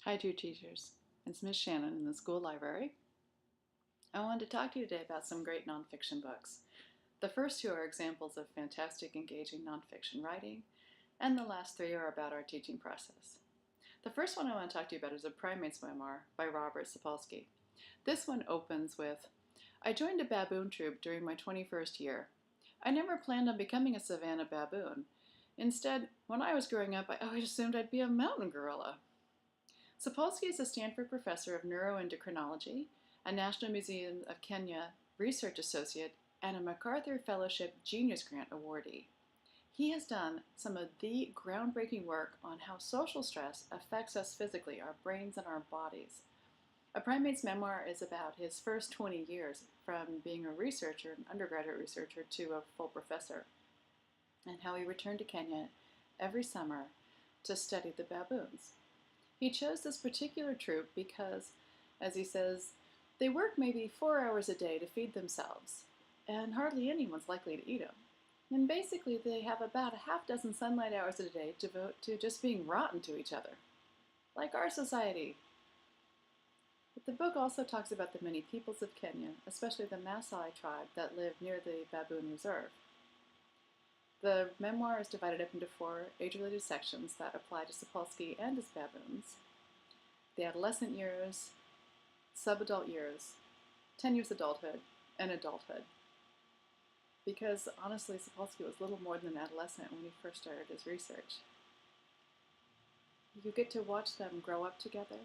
Hi, dear teachers. It's Miss Shannon in the school library. I wanted to talk to you today about some great nonfiction books. The first two are examples of fantastic, engaging nonfiction writing, and the last three are about our teaching process. The first one I want to talk to you about is a Primate's Memoir by Robert Sapolsky. This one opens with, I joined a baboon troop during my 21st year. I never planned on becoming a savanna baboon. Instead, when I was growing up, I always assumed I'd be a mountain gorilla. Sapolsky is a Stanford professor of neuroendocrinology, a National Museum of Kenya research associate, and a MacArthur Fellowship Genius Grant awardee. He has done some of the groundbreaking work on how social stress affects us physically, our brains and our bodies. A Primate's Memoir is about his first 20 years from being a researcher, an undergraduate researcher, to a full professor, and how he returned to Kenya every summer to study the baboons. He chose this particular troop because, as he says, they work maybe 4 hours a day to feed themselves, and hardly anyone's likely to eat them. And basically, they have about a half dozen sunlight hours a day to devote to just being rotten to each other, like our society. But the book also talks about the many peoples of Kenya, especially the Maasai tribe that live near the baboon reserve. The memoir is divided up into 4 age-related sections that apply to Sapolsky and his baboons: the adolescent years, sub-adult years, 10 years adulthood, and adulthood. Because honestly, Sapolsky was little more than an adolescent when he first started his research. You get to watch them grow up together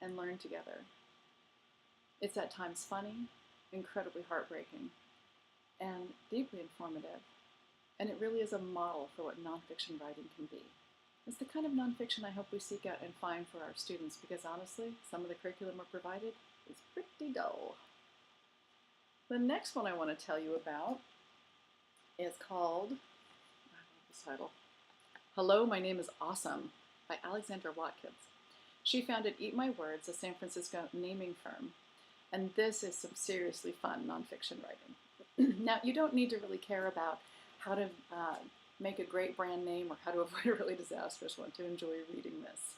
and learn together. It's at times funny, incredibly heartbreaking, and deeply informative. And it really is a model for what nonfiction writing can be. It's the kind of nonfiction I hope we seek out and find for our students, because honestly, some of the curriculum we're provided is pretty dull. The next one I want to tell you about is called, I love this title, Hello, My Name is Awesome by Alexandra Watkins. She founded Eat My Words, a San Francisco naming firm, and this is some seriously fun nonfiction writing. Now, you don't need to really care about how to make a great brand name or how to avoid a really disastrous one to enjoy reading this.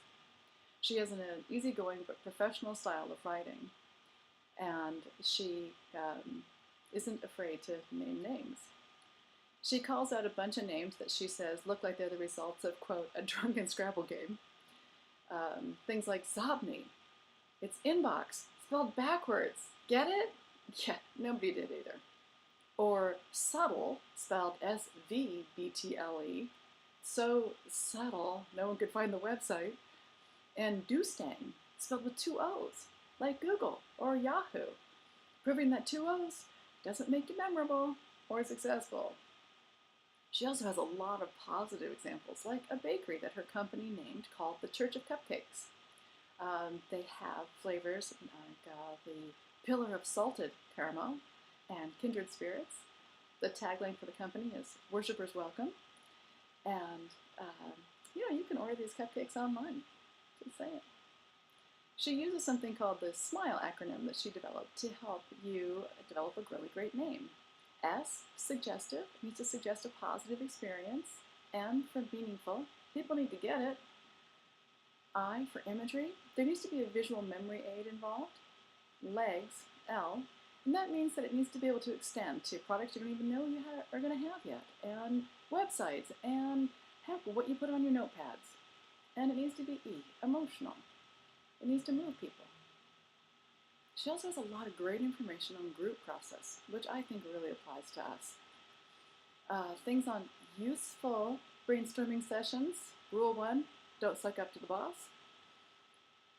She has an easygoing but professional style of writing, and she isn't afraid to name names. She calls out a bunch of names that she says look like they're the results of, quote, a drunken Scrabble game. Things like Zobni. It's inbox, spelled backwards. Get it? Yeah, nobody did either. Or subtle, spelled S-V-B-T-L-E, so subtle no one could find the website, and Doostang, spelled with 2 O's, like Google or Yahoo, proving that 2 O's doesn't make you memorable or successful. She also has a lot of positive examples, like a bakery that her company named called the Church of Cupcakes. They have flavors like the Pillar of Salted Caramel and Kindred Spirits. The tagline for the company is Worshippers Welcome. And, you can order these cupcakes online. Just say it. She uses something called the SMILE acronym that she developed to help you develop a really great name. S, suggestive, needs to suggest a positive experience. M, for meaningful. People need to get it. I, for imagery. There needs to be a visual memory aid involved. Legs, L, and that means that it needs to be able to extend to products you don't even know you are going to have yet, and websites, and heck, what you put on your notepads. And it needs to be E, emotional. It needs to move people. She also has a lot of great information on group process, which I think really applies to us. Things on useful brainstorming sessions. Rule 1, don't suck up to the boss.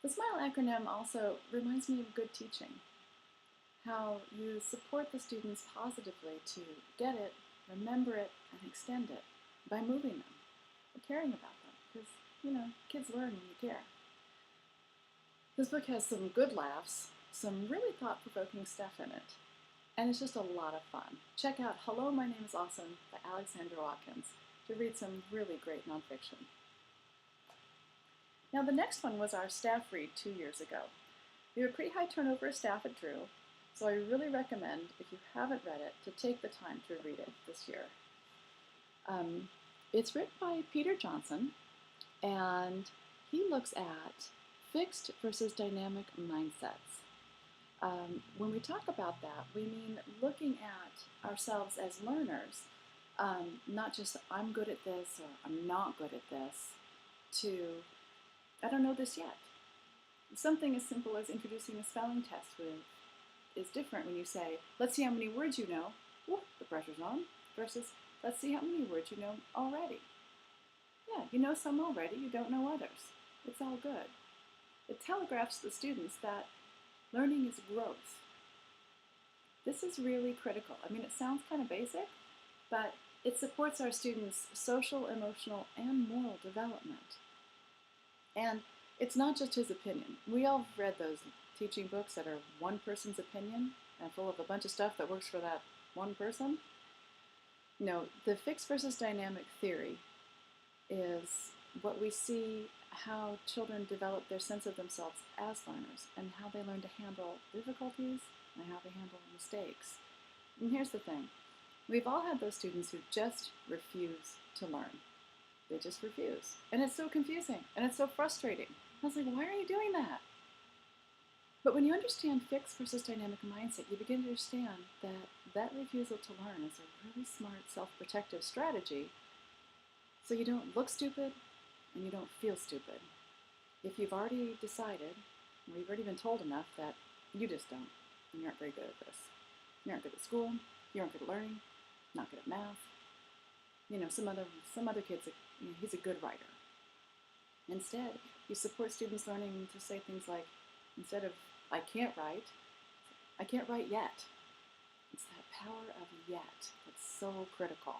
The SMILE acronym also reminds me of good teaching. How you support the students positively to get it, remember it, and extend it by moving them, and caring about them, because, kids learn when you care. This book has some good laughs, some really thought-provoking stuff in it, and it's just a lot of fun. Check out Hello, My Name is Awesome by Alexandra Watkins to read some really great nonfiction. Now, the next one was our staff read 2 years ago. We have a pretty high turnover of staff at Drew, so I really recommend, if you haven't read it, to take the time to read it this year. It's written by Peter Johnston, and he looks at Fixed versus dynamic mindsets. When we talk about that, we mean looking at ourselves as learners, not just I'm good at this or I'm not good at this, to I don't know this yet. Something as simple as introducing a spelling test is different when you say, let's see how many words you know, whoop, the pressure's on, versus let's see how many words you know already. Yeah, you know some already, you don't know others. It's all good. It telegraphs to the students that learning is growth. This is really critical. I mean, it sounds kind of basic, but it supports our students' social, emotional, and moral development. And it's not just his opinion. We all have read those teaching books that are one person's opinion and full of a bunch of stuff that works for that one person. No, the fixed versus dynamic theory is what we see how children develop their sense of themselves as learners and how they learn to handle difficulties and how they handle mistakes. And here's the thing. We've all had those students who just refuse to learn. They just refuse. And it's so confusing and it's so frustrating. I was like, why are you doing that? But when you understand fixed versus dynamic mindset, you begin to understand that that refusal to learn is a really smart self-protective strategy so you don't look stupid and you don't feel stupid. If you've already decided, or you've already been told enough that you just don't, and you aren't very good at this. You aren't good at school, you aren't good at learning, not good at math. You know, some other kid's he's a good writer. Instead, you support students learning to say things like, instead of I can't write yet. It's that power of yet that's so critical.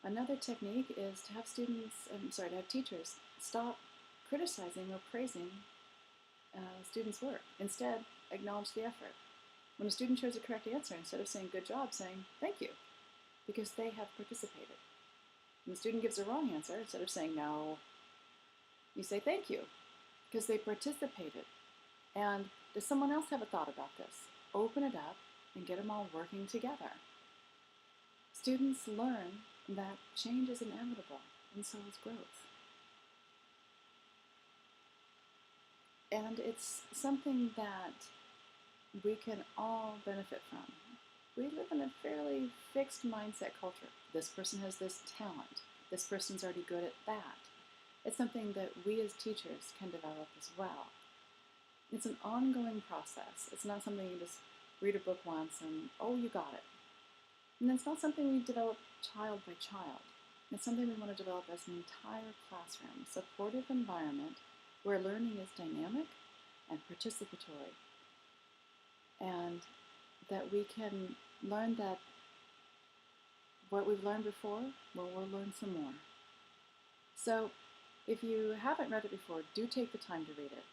Another technique is to have teachers stop criticizing or praising students' work. Instead, acknowledge the effort. When a student shows a correct answer, instead of saying good job, saying thank you, because they have participated. When the student gives a wrong answer, instead of saying no, you say thank you, because they participated. And does someone else have a thought about this? Open it up and get them all working together. Students learn that change is inevitable, and so is growth. And it's something that we can all benefit from. We live in a fairly fixed mindset culture. This person has this talent. This person's already good at that. It's something that we as teachers can develop as well. It's an ongoing process. It's not something you just read a book once and, oh, you got it. And it's not something we develop child by child. It's something we want to develop as an entire classroom, supportive environment where learning is dynamic and participatory. And that we can learn that what we've learned before, well, we'll learn some more. So if you haven't read it before, do take the time to read it.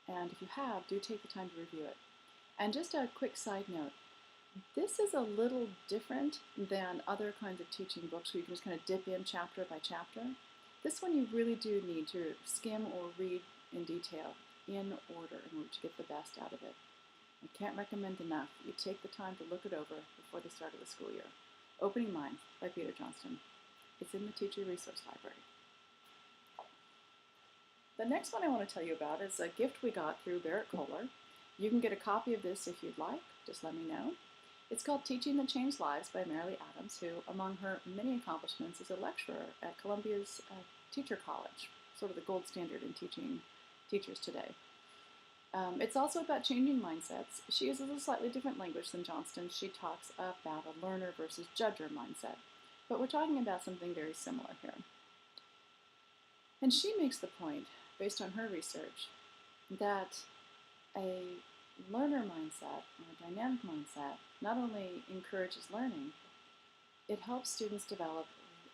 And if you have, do take the time to review it. And just a quick side note, this is a little different than other kinds of teaching books where you can just kind of dip in chapter by chapter. This one you really do need to skim or read in detail, in order, in order to get the best out of it. I can't recommend enough you take the time to look it over before the start of the school year. Opening Minds by Peter Johnston. It's in the Teacher Resource Library. The next one I want to tell you about is a gift we got through Barrett Kohler. You can get a copy of this if you'd like. Just let me know. It's called Teaching That Changed Lives by Marilee Adams, who, among her many accomplishments, is a lecturer at Columbia's Teacher College, sort of the gold standard in teaching teachers today. It's also about changing mindsets. She uses a slightly different language than Johnston. She talks about a learner versus judger mindset. But we're talking about something very similar here. And she makes the point, based on her research, that a learner mindset or a dynamic mindset not only encourages learning, it helps students develop,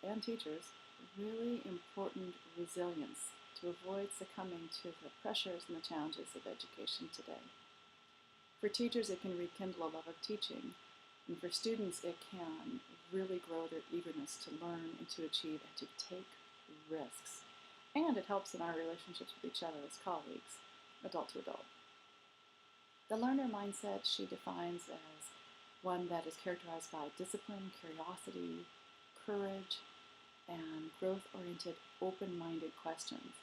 and teachers, really important resilience to avoid succumbing to the pressures and the challenges of education today. For teachers, it can rekindle a love of teaching, and for students, it can really grow their eagerness to learn and to achieve and to take risks. And it helps in our relationships with each other as colleagues, adult to adult. The learner mindset she defines as one that is characterized by discipline, curiosity, courage, and growth-oriented, open-minded questions.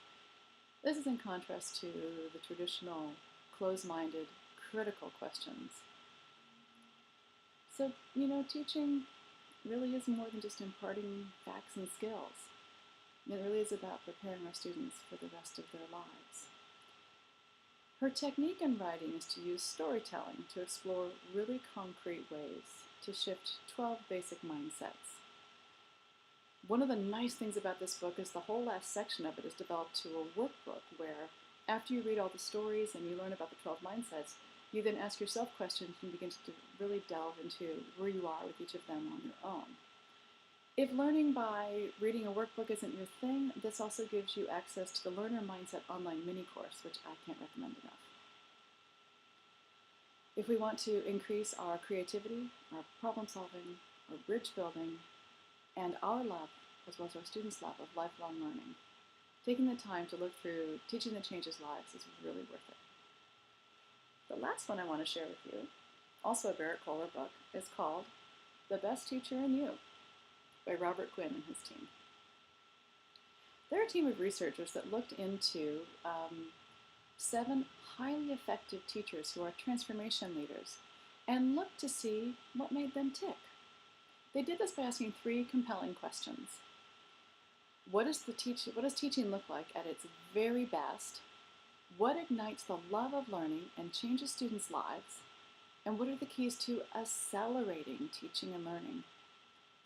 This is in contrast to the traditional closed-minded critical questions. So, teaching really is more than just imparting facts and skills. It really is about preparing our students for the rest of their lives. Her technique in writing is to use storytelling to explore really concrete ways to shift 12 basic mindsets. One of the nice things about this book is the whole last section of it is developed to a workbook where, after you read all the stories and you learn about the 12 mindsets, you then ask yourself questions and begin to really delve into where you are with each of them on your own. If learning by reading a workbook isn't your thing, this also gives you access to the Learner Mindset online mini course, which I can't recommend enough. If we want to increase our creativity, our problem solving, our bridge building, and our love, as well as our students' love of lifelong learning, taking the time to look through Teaching That Changes Lives is really worth it. The last one I want to share with you, also a Barrett Kohler book, is called The Best Teacher in You by Robert Quinn and his team. They're a team of researchers that looked into 7 highly effective teachers who are transformation leaders and looked to see what made them tick. They did this by asking 3 compelling questions. What does teaching look like at its very best? What ignites the love of learning and changes students' lives? And what are the keys to accelerating teaching and learning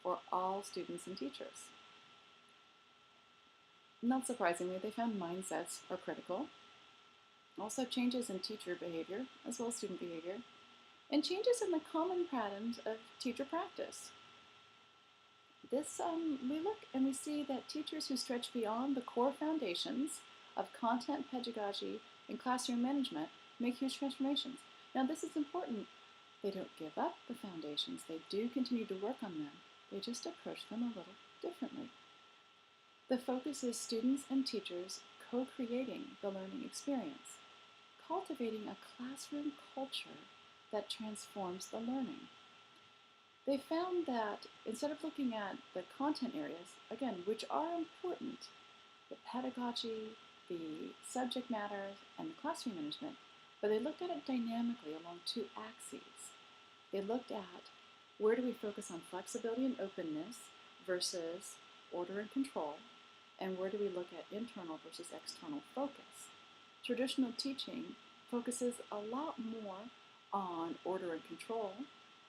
for all students and teachers? Not surprisingly, they found mindsets are critical, also changes in teacher behavior as well as student behavior, and changes in the common patterns of teacher practice. We look and we see that teachers who stretch beyond the core foundations of content, pedagogy, and classroom management make huge transformations. Now, this is important. They don't give up the foundations. They do continue to work on them. They just approach them a little differently. The focus is students and teachers co-creating the learning experience, cultivating a classroom culture that transforms the learning. They found that instead of looking at the content areas, again, which are important, the pedagogy, the subject matter, and the classroom management, but they looked at it dynamically along 2 axes. They looked at where do we focus on flexibility and openness versus order and control, and where do we look at internal versus external focus. Traditional teaching focuses a lot more on order and control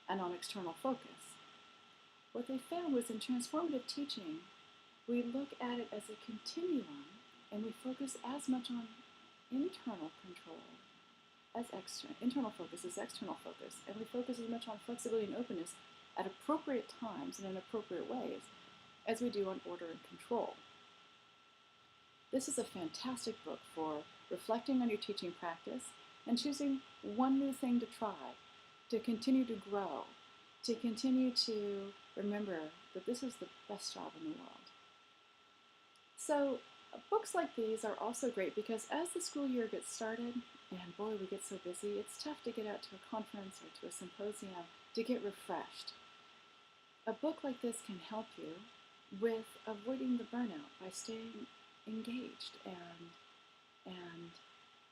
and on external focus. What they found was in transformative teaching, we look at it as a continuum and we focus as much on internal control as internal focus as external focus, and we focus as much on flexibility and openness at appropriate times and in appropriate ways as we do on order and control. This is a fantastic book for reflecting on your teaching practice and choosing one new thing to try, to continue to grow, to continue to remember that this is the best job in the world. So books like these are also great because as the school year gets started, and boy, we get so busy, it's tough to get out to a conference or to a symposium to get refreshed. A book like this can help you with avoiding the burnout by staying engaged and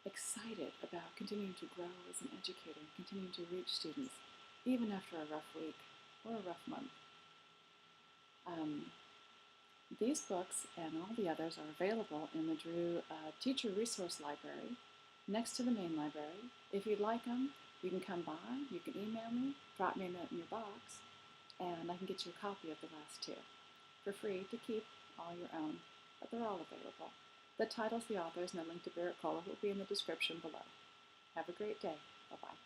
excited about continuing to grow as an educator and continuing to reach students, even after a rough week or a rough month. These books and all the others are available in the Drew Teacher Resource Library next to the main library. If you'd like them, you can come by, you can email me, drop me a note in your box, and I can get you a copy of the last 2 for free to keep all your own, but they're all available. The titles, the authors, and a link to Barrett Kohler will be in the description below. Have a great day. Bye-bye.